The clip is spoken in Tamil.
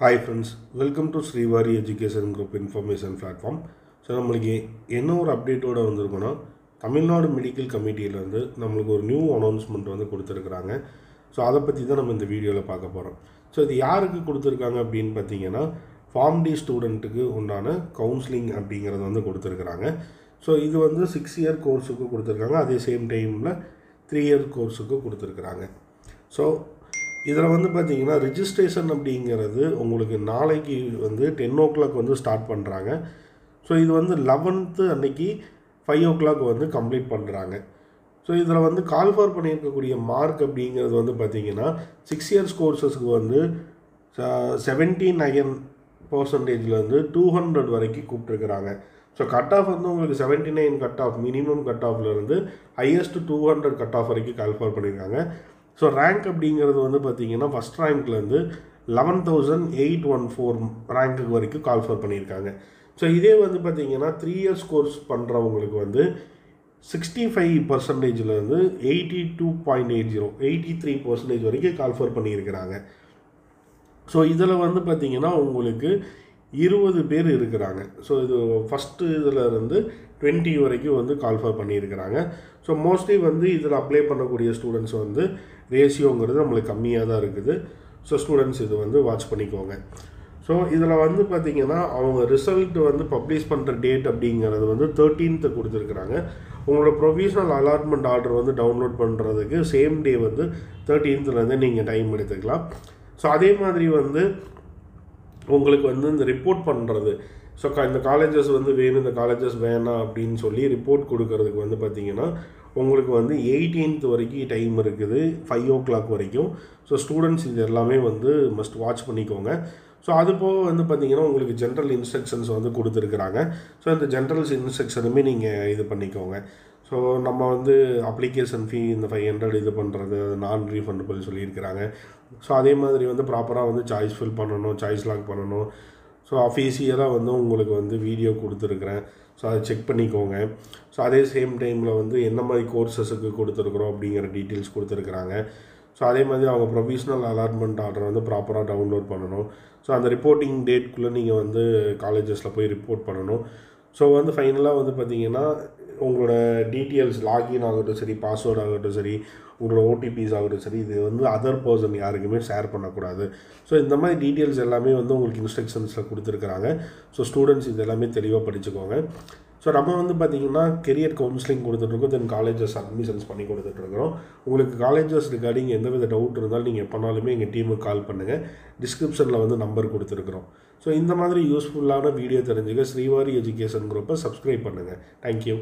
Hi friends, welcome to Srivari Education Group Information Platform. So நம்மளுக்கு என்ன ஒரு அப்டேட்டோடு வந்திருக்கோன்னா தமிழ்நாடு மெடிக்கல் கமிட்டியிலேருந்து நம்மளுக்கு ஒரு நியூ அனௌன்ஸ்மெண்ட் வந்து கொடுத்துருக்குறாங்க. ஸோ அதை பற்றி தான் நம்ம இந்த வீடியோவில் பார்க்க போகிறோம். ஸோ இது யாருக்கு கொடுத்துருக்காங்க அப்படின்னு பார்த்தீங்கன்னா ஃபார்ம் டி ஸ்டூடெண்ட்டுக்கு உண்டான கவுன்சிலிங் அப்படிங்கிறது வந்து கொடுத்துருக்குறாங்க. ஸோ இது வந்து 6 இயர் கோர்ஸுக்கு கொடுத்துருக்காங்க, அதே சேம் டைமில் 3 இயர் கோர்ஸுக்கு கொடுத்துருக்குறாங்க. ஸோ இதில் வந்து பார்த்திங்கன்னா ரிஜிஸ்ட்ரேஷன் அப்படிங்கிறது உங்களுக்கு நாளைக்கு வந்து 10 o'clock வந்து ஸ்டார்ட் பண்ணுறாங்க. ஸோ இது வந்து 11th அன்னைக்கு 5 o'clock வந்து கம்ப்ளீட் பண்ணுறாங்க. ஸோ இதில் வந்து கால்ஃபார் பண்ணியிருக்கக்கூடிய மார்க் அப்படிங்கிறது வந்து பார்த்திங்கன்னா 6 இயர்ஸ் கோர்ஸஸ்க்கு வந்து 79% 200 வரைக்கும் கூப்பிட்டுருக்குறாங்க. ஸோ கட் ஆஃப் வந்து உங்களுக்கு 79 கட் ஆஃப் மினிமம் கட் ஆஃப்லேருந்து ஹையஸ்ட் 200 கட் ஆஃப் வரைக்கும் கால்ஃபார் பண்ணியிருக்காங்க. ஸோ ரேங்க் அப்படிங்கிறது வந்து பார்த்திங்கன்னா ஃபஸ்ட் ரேங்க்லேருந்து 11,814 ரேங்க்குக்கு வரைக்கும் கால்ஃபார் பண்ணியிருக்காங்க. ஸோ இதே வந்து பார்த்திங்கன்னா 3 இயர்ஸ் கோர்ஸ் பண்ணுறவங்களுக்கு வந்து 65%லேருந்து 82.80 83% வரைக்கும் கால்ஃபார் பண்ணியிருக்கிறாங்க. ஸோ இதில் வந்து பார்த்திங்கன்னா உங்களுக்கு 20 பேர் இருக்கிறாங்க. ஸோ இது ஃபஸ்ட்டு இதில் இருந்து 20 வரைக்கும் வந்து கால்ஃபார் பண்ணியிருக்கிறாங்க. ஸோ மோஸ்ட்லி வந்து இதில் அப்ளை பண்ணக்கூடிய ஸ்டூடெண்ட்ஸ் வந்து ரேஷியோங்கிறது நம்மளுக்கு கம்மியாக தான் இருக்குது. ஸோ ஸ்டூடெண்ட்ஸ் இது வந்து வாட்ச் பண்ணிக்கோங்க. ஸோ இதில் வந்து பார்த்திங்கன்னா அவங்க ரிசல்ட் வந்து பப்ளிஷ் பண்ணுற டேட் அப்படிங்கிறது வந்து 13th கொடுத்துருக்குறாங்க. உங்களோட ப்ரொவிஷனல் அலாட்மெண்ட் ஆர்டர் வந்து டவுன்லோட் பண்ணுறதுக்கு சேம் டே வந்து 13th நீங்கள் டைம் எடுத்துக்கலாம். ஸோ அதே மாதிரி வந்து உங்களுக்கு வந்து இந்த ரிப்போர்ட் பண்ணுறது, ஸோ இந்த காலேஜஸ் வந்து வேணும், இந்த காலேஜஸ் வேணாம் அப்படின்னு சொல்லி ரிப்போர்ட் கொடுக்கறதுக்கு வந்து பார்த்திங்கன்னா உங்களுக்கு வந்து 18th வரைக்கும் டைம் இருக்குது, 5 o'clock வரைக்கும். ஸோ ஸ்டூடெண்ட்ஸ் இது எல்லாமே வந்து மஸ்ட் வாட்ச் பண்ணிக்கோங்க. ஸோ அது போக வந்து பார்த்திங்கன்னா உங்களுக்கு ஜென்ரல் இன்ஸ்ட்ரக்ஷன்ஸ் வந்து கொடுத்துருக்குறாங்க. ஸோ இந்த ஜென்ரல் இன்ஸ்ட்ரக்ஷனுமே நீங்கள் இது பண்ணிக்கோங்க. ஸோ நம்ம வந்து அப்ளிகேஷன் ஃபீ இந்த 500 இது பண்ணுறது நான் ரீஃபண்டபிள் சொல்லியிருக்கிறாங்க. ஸோ அதே மாதிரி வந்து ப்ராப்பராக வந்து சாய்ஸ் ஃபில் பண்ணணும், சாய்ஸ் லாக் பண்ணணும். ஸோ அஃபீஷியலாக வந்து உங்களுக்கு வந்து வீடியோ கொடுத்துருக்குறேன். ஸோ அதை செக் பண்ணிக்கோங்க. ஸோ அதே சேம் டைமில் வந்து என்ன மாதிரி கோர்சஸுக்கு கொடுத்துருக்குறோம் அப்படிங்கிற டீட்டெயில்ஸ் கொடுத்துருக்குறாங்க. ஸோ அதே மாதிரி அவங்க ப்ரொவிஷனல் அலாட்மெண்ட் ஆர்டர் வந்து ப்ராப்பராக டவுன்லோட் பண்ணணும். ஸோ அந்த ரிப்போர்ட்டிங் டேட்குள்ளே நீங்கள் வந்து காலேஜஸில் போய் ரிப்போர்ட் பண்ணணும். ஸோ வந்து ஃபைனலாக வந்து பார்த்திங்கன்னா உங்களோட டீட்டெயில்ஸ் லாகின் ஆகட்டும் சரி, பாஸ்வேர்டு ஆகட்டும் சரி, உங்களோட ஓடிபிஸ் ஆகட்டும் சரி, இது வந்து அதர் பர்சன் யாருக்குமே ஷேர் பண்ணக்கூடாது. ஸோ இந்த மாதிரி டீட்டெயில்ஸ் எல்லாமே வந்து உங்களுக்கு இன்ஸ்ட்ரக்ஷன்ஸில் கொடுத்துருக்குறாங்க. ஸோ ஸ்டூடெண்ட்ஸ் இது எல்லாமே தெளிவாக படிச்சுக்கோங்க. ஸோ நம்ம வந்து பார்த்திங்கன்னா கெரியர் கவுன்சிலிங் கொடுத்துட்ருக்கோம், தென் காலேஜஸ் அட்மிஷன்ஸ் பண்ணி கொடுத்துட்ருக்குறோம். உங்களுக்கு காலேஜஸ் ரிகார்டிங் எந்தவித டவுட் இருந்தாலும் நீங்கள் எப்போனாலுமே எங்கள் டீமுக்கு கால் பண்ணுங்கள். டிஸ்கிரிப்ஷனில் வந்து நம்பர் கொடுத்துருக்குறோம். ஸோ இந்த மாதிரி யூஸ்ஃபுல்லான வீடியோ தெரிஞ்சுக்க ஸ்ரீவாரி எஜுகேஷன் குரூப்பை சப்ஸ்கிரைப் பண்ணுங்கள். தேங்க்யூ.